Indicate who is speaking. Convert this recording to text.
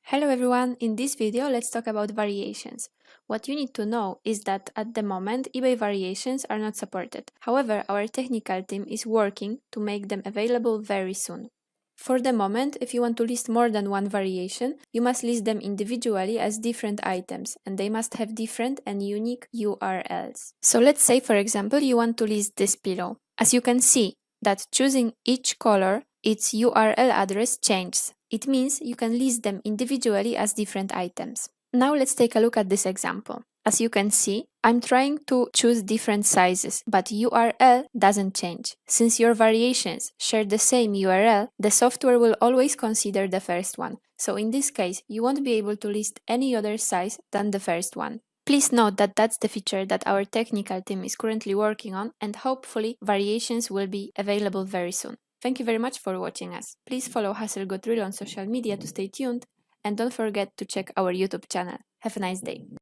Speaker 1: Hello everyone, in this video let's talk about variations. What you need to know is that at the moment eBay variations are not supported. However, our technical team is working to make them available very soon. For the moment, if you want to list more than one variation, you must list them individually as different items and they must have different and unique URLs. So let's say for example you want to list this pillow. As you can see that choosing each color, its URL address changes. It means you can list them individually as different items. Now let's take a look at this example. As you can see, I'm trying to choose different sizes, but URL doesn't change. Since your variations share the same URL, the software will always consider the first one. So in this case, you won't be able to list any other size than the first one. Please note that that's the feature that our technical team is currently working on, and hopefully variations will be available very soon. Thank you very much for watching us. Please follow HustleGoThrill on social media to stay tuned, and don't forget to check our YouTube channel. Have a nice day.